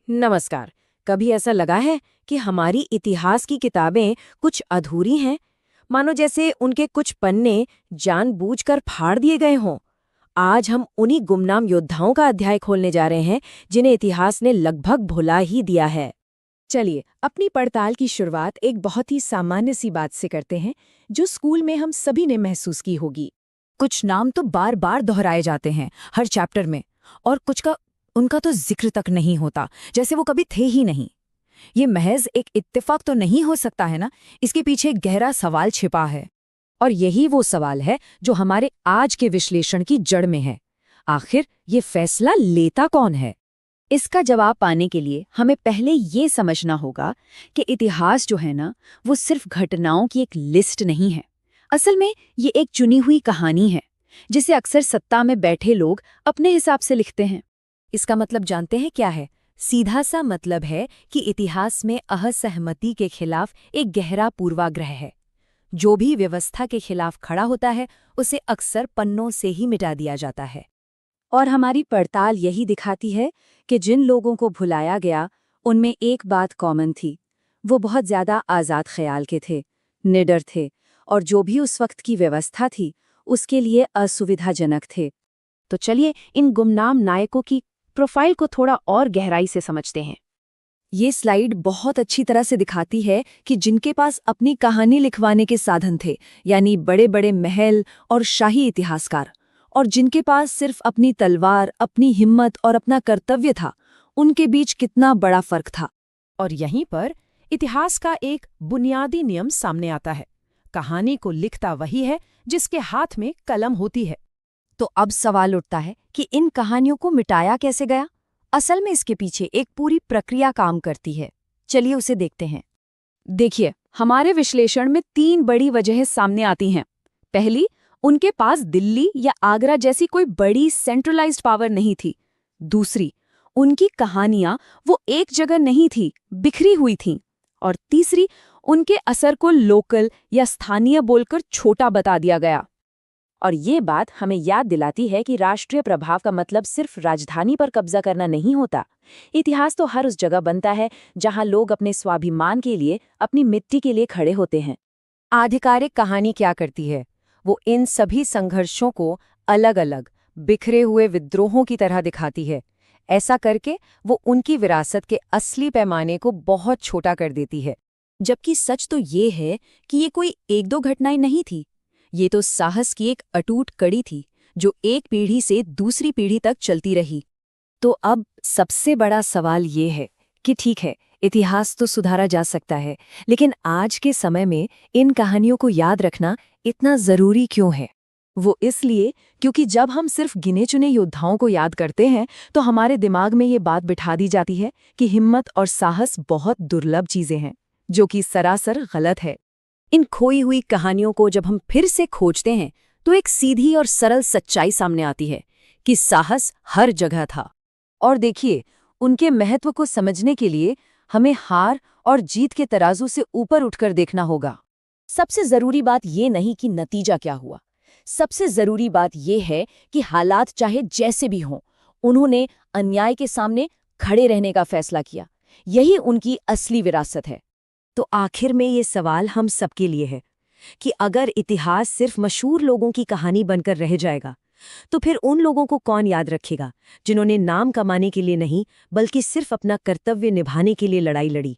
नमस्कार। कभी ऐसा लगा है कि हमारी इतिहास की किताबें कुछ अधूरी हैं, मानो जैसे उनके कुछ पन्ने जानबूझकर फाड़ दिए गए हों। आज हम उन्हीं गुमनाम योद्धाओं का अध्याय खोलने जा रहे हैं जिन्हें इतिहास ने लगभग भुला ही दिया है। चलिए अपनी पड़ताल की शुरुआत एक बहुत ही सामान्य सी बात से करते हैं, जो स्कूल में हम सभी ने महसूस की होगी। कुछ नाम तो बार बार दोहराए जाते हैं हर चैप्टर में, और कुछ का उनका तो जिक्र तक नहीं होता, जैसे वो कभी थे ही नहीं। ये महज एक इत्तेफाक तो नहीं हो सकता है ना, इसके पीछे एक गहरा सवाल छिपा है। और यही वो सवाल है जो हमारे आज के विश्लेषण की जड़ में है। आखिर ये फैसला लेता कौन है? इसका जवाब पाने के लिए हमें पहले ये समझना होगा कि इतिहास जो है ना, वो सिर्फ घटनाओं की एक लिस्ट नहीं है। असल में ये एक चुनी हुई कहानी है, जिसे अक्सर सत्ता में बैठे लोग अपने हिसाब से लिखते हैं। इसका मतलब जानते हैं क्या है? सीधा सा मतलब है कि इतिहास में असहमति के खिलाफ एक गहरा पूर्वाग्रह है। जो भी व्यवस्था के खिलाफ खड़ा होता है, उसे अक्सर पन्नों से ही मिटा दिया जाता है। और हमारी पड़ताल यही दिखाती है कि जिन लोगों को भुलाया गया, उनमें एक बात कॉमन थी। वो बहुत ज्यादा आज़ाद ख्याल के थे, निडर थे, और जो भी उस वक्त की व्यवस्था थी उसके लिए असुविधाजनक थे। तो चलिए इन गुमनाम नायकों की प्रोफाइल को थोड़ा और गहराई से समझते हैं। ये स्लाइड बहुत अच्छी तरह से दिखाती है कि जिनके पास अपनी कहानी लिखवाने के साधन थे, यानी बड़े बड़े महल और शाही इतिहासकार, और जिनके पास सिर्फ अपनी तलवार, अपनी हिम्मत और अपना कर्तव्य था, उनके बीच कितना बड़ा फर्क था। और यहीं पर इतिहास का एक बुनियादी नियम सामने आता है। कहानी को लिखता वही है जिसके हाथ में कलम होती है। तो अब सवाल उठता है कि इन कहानियों को मिटाया कैसे गया? असल में इसके पीछे एक पूरी प्रक्रिया काम करती है। चलिए उसे देखते हैं। देखिए, हमारे विश्लेषण में 3 बड़ी वजहें सामने आती हैं। पहली, उनके पास दिल्ली या आगरा जैसी कोई बड़ी सेंट्रलाइज्ड पावर नहीं थी। दूसरी, उनकी कहानियां वो एक जगह नहीं थी, बिखरी हुई थीं। और तीसरी, उनके असर को लोकल या स्थानीय बोलकर छोटा बता दिया गया। और ये बात हमें याद दिलाती है कि राष्ट्रीय प्रभाव का मतलब सिर्फ राजधानी पर कब्जा करना नहीं होता। इतिहास तो हर उस जगह बनता है जहां लोग अपने स्वाभिमान के लिए, अपनी मिट्टी के लिए खड़े होते हैं। आधिकारिक कहानी क्या करती है? वो इन सभी संघर्षों को अलग अलग बिखरे हुए विद्रोहों की तरह दिखाती है। ऐसा करके वो उनकी विरासत के असली पैमाने को बहुत छोटा कर देती है। जबकि सच तो ये है कि ये कोई एक दो घटनाएं नहीं थी। ये तो साहस की एक अटूट कड़ी थी, जो एक पीढ़ी से दूसरी पीढ़ी तक चलती रही। तो अब सबसे बड़ा सवाल ये है कि ठीक है, इतिहास तो सुधारा जा सकता है, लेकिन आज के समय में इन कहानियों को याद रखना इतना जरूरी क्यों है? वो इसलिए क्योंकि जब हम सिर्फ गिने चुने योद्धाओं को याद करते हैं, तो हमारे दिमाग में ये बात बिठा दी जाती है कि हिम्मत और साहस बहुत दुर्लभ चीजें हैं, जो कि सरासर गलत है। इन खोई हुई कहानियों को जब हम फिर से खोजते हैं, तो एक सीधी और सरल सच्चाई सामने आती है कि साहस हर जगह था। और देखिए, उनके महत्व को समझने के लिए हमें हार और जीत के तराजू से ऊपर उठकर देखना होगा। सबसे जरूरी बात ये नहीं कि नतीजा क्या हुआ, सबसे जरूरी बात ये है कि हालात चाहे जैसे भी हों, उन्होंने अन्याय के सामने खड़े रहने का फैसला किया। यही उनकी असली विरासत है। तो आखिर में ये सवाल हम सबके लिए है कि अगर इतिहास सिर्फ मशहूर लोगों की कहानी बनकर रह जाएगा, तो फिर उन लोगों को कौन याद रखेगा जिन्होंने नाम कमाने के लिए नहीं, बल्कि सिर्फ अपना कर्तव्य निभाने के लिए लड़ाई लड़ी।